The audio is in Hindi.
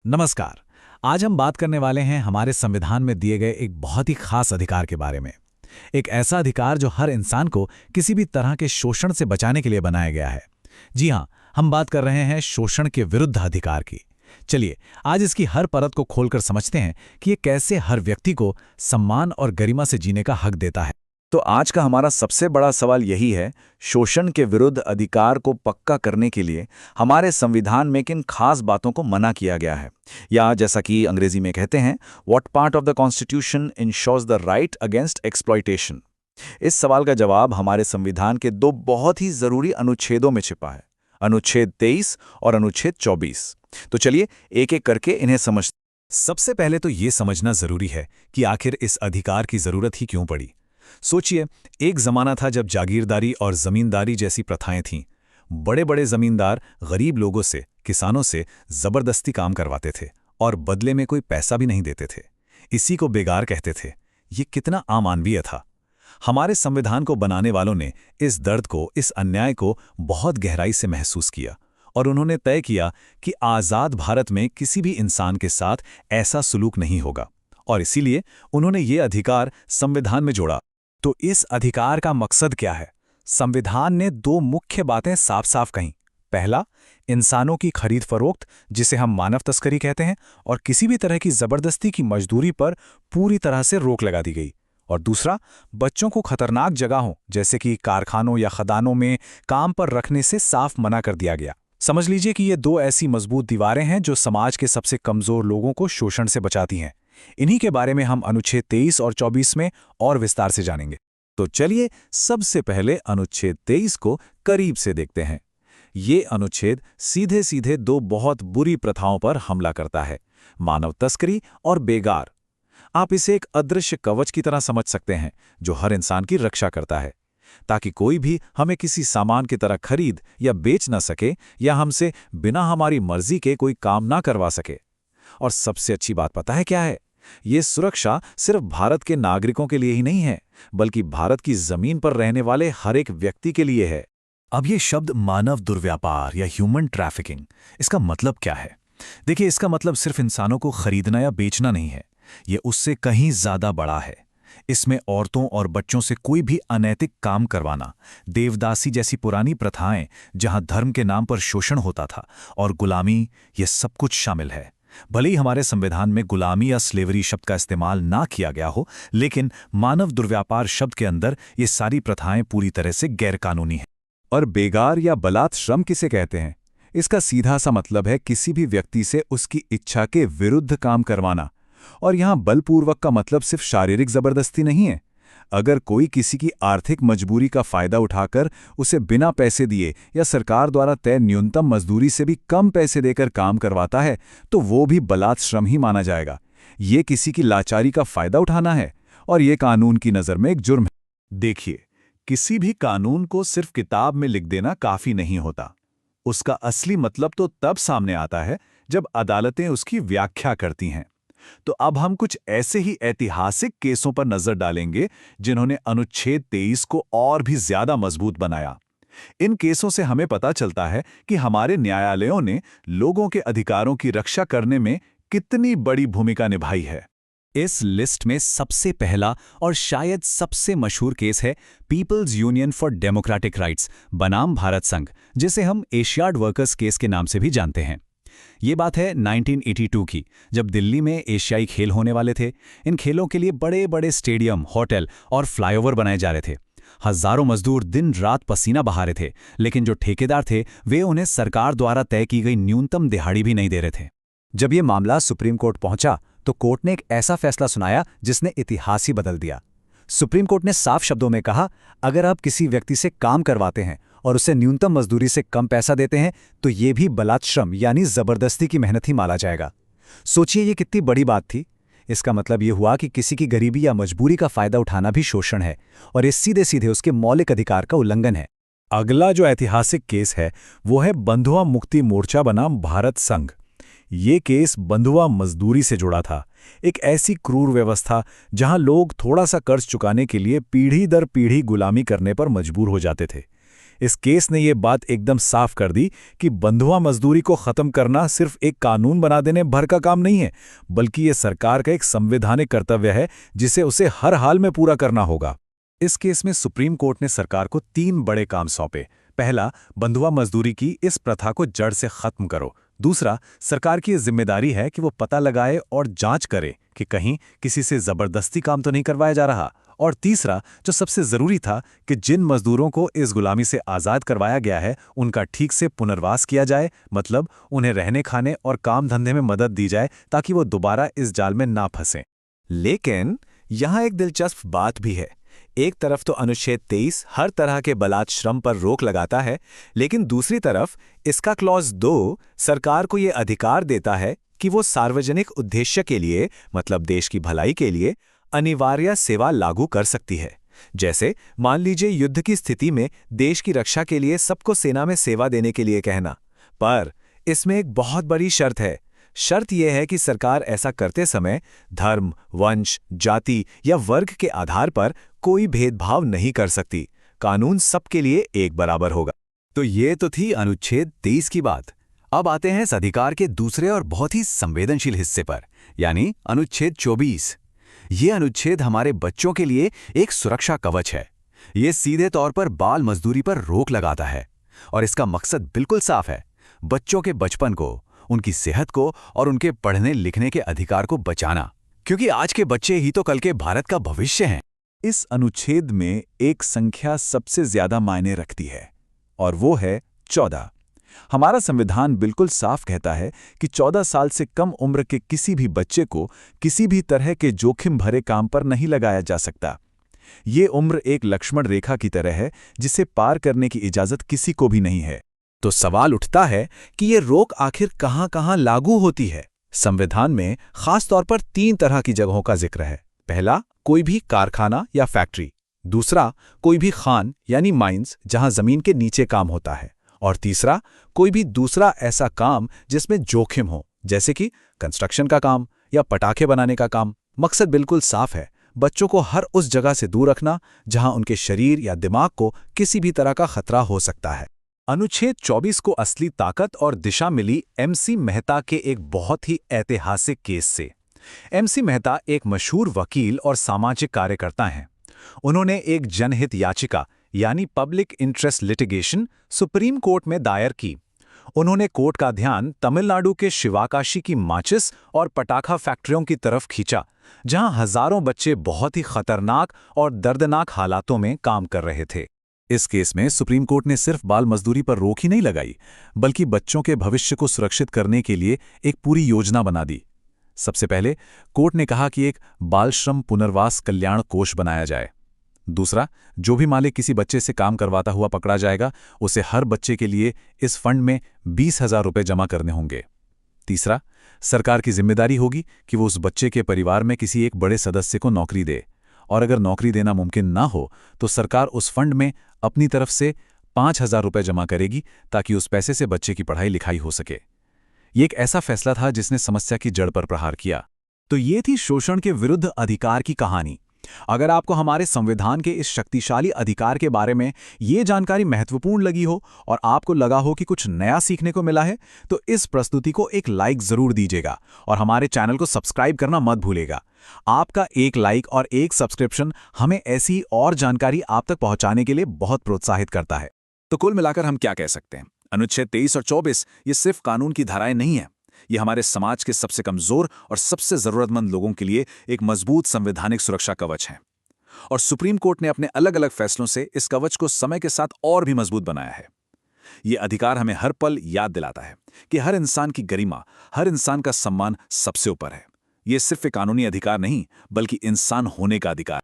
नमस्कार। आज हम बात करने वाले हैं हमारे संविधान में दिए गए एक बहुत ही खास अधिकार के बारे में। एक ऐसा अधिकार जो हर इंसान को किसी भी तरह के शोषण से बचाने के लिए बनाया गया है। जी हाँ, हम बात कर रहे हैं शोषण के विरुद्ध अधिकार की। चलिए, आज इसकी हर परत को खोलकर समझते हैं कि ये कैसे हर व्यक्ति को सम्मान और गरिमा से जीने का हक देता है। तो आज का हमारा सबसे बड़ा सवाल यही है, शोषण के विरुद्ध अधिकार को पक्का करने के लिए हमारे संविधान में किन खास बातों को मना किया गया है, या जैसा कि अंग्रेजी में कहते हैं, what part of the constitution ensures the right against exploitation. इस सवाल का जवाब हमारे संविधान के दो बहुत ही जरूरी अनुच्छेदों में छिपा है, अनुच्छेद 23 और अनुच्छेद 24। तो चलिए एक एक करके इन्हें समझते। सबसे पहले तो ये समझना जरूरी है कि आखिर इस अधिकार की जरूरत ही क्यों पड़ी। सोचिए, एक जमाना था जब जागीरदारी और जमींदारी जैसी प्रथाएं थीं। बड़े बड़े जमींदार गरीब लोगों से, किसानों से जबरदस्ती काम करवाते थे और बदले में कोई पैसा भी नहीं देते थे। इसी को बेगार कहते थे। ये कितना अमानवीय था। हमारे संविधान को बनाने वालों ने इस दर्द को, इस अन्याय को बहुत गहराई से महसूस किया और उन्होंने तय किया कि आज़ाद भारत में किसी भी इंसान के साथ ऐसा सुलूक नहीं होगा, और इसीलिए उन्होंने ये अधिकार संविधान में जोड़ा। तो इस अधिकार का मकसद क्या है? संविधान ने दो मुख्य बातें साफ साफ कहीं। पहला, इंसानों की खरीद फरोख्त, जिसे हम मानव तस्करी कहते हैं, और किसी भी तरह की जबरदस्ती की मजदूरी पर पूरी तरह से रोक लगा दी गई। और दूसरा, बच्चों को खतरनाक जगहों जैसे कि कारखानों या खदानों में काम पर रखने से साफ मना कर दिया गया। समझ लीजिए कि ये दो ऐसी मजबूत दीवारें हैं जो समाज के सबसे कमजोर लोगों को शोषण से बचाती हैं। इन्हीं के बारे में हम अनुच्छेद 23 और 24 में और विस्तार से जानेंगे। तो चलिए सबसे पहले अनुच्छेद 23 को करीब से देखते हैं। ये अनुच्छेद सीधे सीधे दो बहुत बुरी प्रथाओं पर हमला करता है, मानव तस्करी और बेगार। आप इसे एक अदृश्य कवच की तरह समझ सकते हैं जो हर इंसान की रक्षा करता है, ताकि कोई भी हमें किसी सामान की तरह खरीद या बेच ना सके, या हमसे बिना हमारी मर्जी के कोई काम ना करवा सके। और सबसे अच्छी बात पता है क्या है? ये सुरक्षा सिर्फ भारत के नागरिकों के लिए ही नहीं है, बल्कि भारत की जमीन पर रहने वाले हर एक व्यक्ति के लिए है। अब ये शब्द मानव दुर्व्यापार या ह्यूमन ट्रैफिकिंग, इसका मतलब क्या है? देखिए, इसका मतलब सिर्फ इंसानों को खरीदना या बेचना नहीं है। ये उससे कहीं ज्यादा बड़ा है। इसमें औरतों और बच्चों से कोई भी अनैतिक काम करवाना, देवदासी जैसी पुरानी प्रथाएं जहां धर्म के नाम पर शोषण होता था, और गुलामी, ये सब कुछ शामिल है। भले ही हमारे संविधान में गुलामी या स्लेवरी शब्द का इस्तेमाल ना किया गया हो, लेकिन मानव दुर्व्यापार शब्द के अंदर ये सारी प्रथाएं पूरी तरह से गैरकानूनी हैं। और बेगार या बलात् श्रम किसे कहते हैं? इसका सीधा सा मतलब है किसी भी व्यक्ति से उसकी इच्छा के विरुद्ध काम करवाना। और यहां बलपूर्वक का मतलब सिर्फ शारीरिक जबरदस्ती नहीं है। अगर कोई किसी की आर्थिक मजबूरी का फायदा उठाकर उसे बिना पैसे दिए या सरकार द्वारा तय न्यूनतम मजदूरी से भी कम पैसे देकर काम करवाता है, तो वो भी बलात् श्रम ही माना जाएगा। ये किसी की लाचारी का फायदा उठाना है, और ये कानून की नज़र में एक जुर्म है। देखिए, किसी भी कानून को सिर्फ किताब में लिख देना काफी नहीं होता। उसका असली मतलब तो तब सामने आता है जब अदालतें उसकी व्याख्या करती हैं। तो अब हम कुछ ऐसे ही ऐतिहासिक केसों पर नजर डालेंगे जिन्होंने अनुच्छेद 23 को और भी ज्यादा मजबूत बनाया। इन केसों से हमें पता चलता है कि हमारे न्यायालयों ने लोगों के अधिकारों की रक्षा करने में कितनी बड़ी भूमिका निभाई है। इस लिस्ट में सबसे पहला और शायद सबसे मशहूर केस है people's union for democratic rights बनाम भारत संघ, जिसे हम एशियाड वर्कर्स केस के नाम से भी जानते हैं। ये बात है 1982 की, जब दिल्ली में एशियाई खेल होने वाले थे। इन खेलों के लिए बड़े बड़े स्टेडियम, होटल और फ्लाईओवर बनाए जा रहे थे। हजारों मजदूर दिन रात पसीना बहा रहे थे, लेकिन जो ठेकेदार थे वे उन्हें सरकार द्वारा तय की गई न्यूनतम दिहाड़ी भी नहीं दे रहे थे। जब ये मामला सुप्रीम कोर्ट पहुंचा तो कोर्ट ने एक ऐसा फैसला सुनाया जिसने इतिहास ही बदल दिया। सुप्रीम कोर्ट ने साफ शब्दों में कहा, अगर आप किसी व्यक्ति से काम करवाते हैं और उसे न्यूनतम मजदूरी से कम पैसा देते हैं, तो ये भी बलात् श्रम यानी जबरदस्ती की मेहनत ही माना जाएगा। सोचिए ये कितनी बड़ी बात थी। इसका मतलब ये हुआ कि किसी की गरीबी या मजबूरी का फायदा उठाना भी शोषण है, और ये सीधे सीधे उसके मौलिक अधिकार का उल्लंघन है। अगला जो ऐतिहासिक केस है वो है बंधुआ मुक्ति मोर्चा बनाम भारत संघ। ये केस बंधुआ मजदूरी से जुड़ा था, एक ऐसी क्रूर व्यवस्था जहां लोग थोड़ा सा कर्ज चुकाने के लिए पीढ़ी दर पीढ़ी गुलामी करने पर मजबूर हो जाते थे। इस केस ने ये बात एकदम साफ कर दी कि बंधुआ मजदूरी को खत्म करना सिर्फ एक कानून बना देने भर का काम नहीं है, बल्कि ये सरकार का एक संवैधानिक कर्तव्य है जिसे उसे हर हाल में पूरा करना होगा। इस केस में सुप्रीम कोर्ट ने सरकार को 3 बड़े काम सौंपे। पहला, बंधुआ मजदूरी की इस प्रथा को जड़ से खत्म करो। दूसरा, सरकार की जिम्मेदारी है कि वो पता लगाए और जांच करे कि कहीं किसी से जबरदस्ती काम तो नहीं करवाया जा रहा। और तीसरा, जो सबसे जरूरी था, कि जिन मजदूरों को इस गुलामी से आज़ाद करवाया गया है उनका ठीक से पुनर्वास किया जाए, मतलब उन्हें रहने खाने और काम धंधे में मदद दी जाए ताकि वो दोबारा इस जाल में ना फंसें। लेकिन यहाँ एक दिलचस्प बात भी है। एक तरफ तो अनुच्छेद 23 हर तरह के बलात् श्रम पर रोक लगाता है, लेकिन दूसरी तरफ इसका क्लॉज 2 सरकार को ये अधिकार देता है कि वो सार्वजनिक उद्देश्य के लिए, मतलब देश की भलाई के लिए, अनिवार्य सेवा लागू कर सकती है। जैसे मान लीजिए युद्ध की स्थिति में देश की रक्षा के लिए सबको सेना में सेवा देने के लिए कहना। पर इसमें एक बहुत बड़ी शर्त है। शर्त यह है कि सरकार ऐसा करते समय धर्म, वंश, जाति या वर्ग के आधार पर कोई भेदभाव नहीं कर सकती। कानून सबके लिए एक बराबर होगा। तो ये तो थी अनुच्छेद 23 की बात। अब आते हैं इस अधिकार के दूसरे और बहुत ही संवेदनशील हिस्से पर, यानी अनुच्छेद 24। ये अनुच्छेद हमारे बच्चों के लिए एक सुरक्षा कवच है। ये सीधे तौर पर बाल मजदूरी पर रोक लगाता है और इसका मकसद बिल्कुल साफ है: बच्चों के बचपन को, उनकी सेहत को और उनके पढ़ने लिखने के अधिकार को बचाना, क्योंकि आज के बच्चे ही तो कल के भारत का भविष्य हैं। इस अनुच्छेद में एक संख्या सबसे ज्यादा मायने रखती है और वो है 14। हमारा संविधान बिल्कुल साफ कहता है कि 14 साल से कम उम्र के किसी भी बच्चे को किसी भी तरह के जोखिम भरे काम पर नहीं लगाया जा सकता। ये उम्र एक लक्ष्मण रेखा की तरह है जिसे पार करने की इजाजत किसी को भी नहीं है। तो सवाल उठता है कि ये रोक आखिर कहां-कहां लागू होती है। संविधान में खास तौर पर 3 तरह की जगहों का जिक्र है। पहला, कोई भी कारखाना या फैक्ट्री। दूसरा, कोई भी खान यानी माइंस जहां जमीन के नीचे काम होता है। और तीसरा, कोई भी दूसरा ऐसा काम जिसमें जोखिम हो, जैसे कि कंस्ट्रक्शन का काम या पटाखे बनाने का काम। मकसद बिल्कुल साफ है: बच्चों को हर उस जगह से दूर रखना जहां उनके शरीर या दिमाग को किसी भी तरह का खतरा हो सकता है। अनुच्छेद 24 को असली ताकत और दिशा मिली MC मेहता के एक बहुत ही ऐतिहासिक केस से। MC मेहता एक मशहूर वकील और सामाजिक कार्यकर्ता हैं। उन्होंने एक जनहित याचिका यानी public interest litigation supreme court में दायर की। उन्होंने कोर्ट का ध्यान तमिलनाडु के शिवाकाशी की माचिस और पटाखा फैक्ट्रियों की तरफ खींचा, जहां हजारों बच्चे बहुत ही खतरनाक और दर्दनाक हालातों में काम कर रहे थे। इस केस में सुप्रीम कोर्ट ने सिर्फ बाल मजदूरी पर रोक ही नहीं लगाई, बल्कि बच्चों के भविष्य को सुरक्षित करने के लिए एक पूरी योजना बना दी। सबसे पहले कोर्ट ने कहा कि एक बाल श्रम पुनर्वास कल्याण कोष बनाया जाए। दूसरा, जो भी मालिक किसी बच्चे से काम करवाता हुआ पकड़ा जाएगा, उसे हर बच्चे के लिए इस फंड में 20,000 रुपये जमा करने होंगे। तीसरा, सरकार की जिम्मेदारी होगी कि वो उस बच्चे के परिवार में किसी एक बड़े सदस्य को नौकरी दे, और अगर नौकरी देना मुमकिन ना हो तो सरकार उस फंड में अपनी तरफ से 5,000 रुपये जमा करेगी ताकि उस पैसे से बच्चे की पढ़ाई लिखाई हो सके। ये एक ऐसा फैसला था जिसने समस्या की जड़ पर प्रहार किया। तो ये थी शोषण के विरुद्ध अधिकार की कहानी। अगर आपको हमारे संविधान के इस शक्तिशाली अधिकार के बारे में ये जानकारी महत्वपूर्ण लगी हो और आपको लगा हो कि कुछ नया सीखने को मिला है, तो इस प्रस्तुति को एक लाइक जरूर दीजिएगा और हमारे चैनल को सब्सक्राइब करना मत भूलिएगा। आपका एक लाइक और एक सब्सक्रिप्शन हमें ऐसी और जानकारी आप तक पहुंचाने के लिए बहुत प्रोत्साहित करता है। तो कुल मिलाकर हम क्या कह सकते हैं? अनुच्छेद 23 और 24 ये सिर्फ कानून की धाराएं नहीं है, ये हमारे समाज के सबसे कमजोर और सबसे जरूरतमंद लोगों के लिए एक मजबूत संवैधानिक सुरक्षा कवच है। और सुप्रीम कोर्ट ने अपने अलग अलग फैसलों से इस कवच को समय के साथ और भी मजबूत बनाया है। ये अधिकार हमें हर पल याद दिलाता है कि हर इंसान की गरिमा, हर इंसान का सम्मान सबसे ऊपर है। ये सिर्फ एक कानूनी अधिकार नहीं, बल्कि इंसान होने का अधिकार।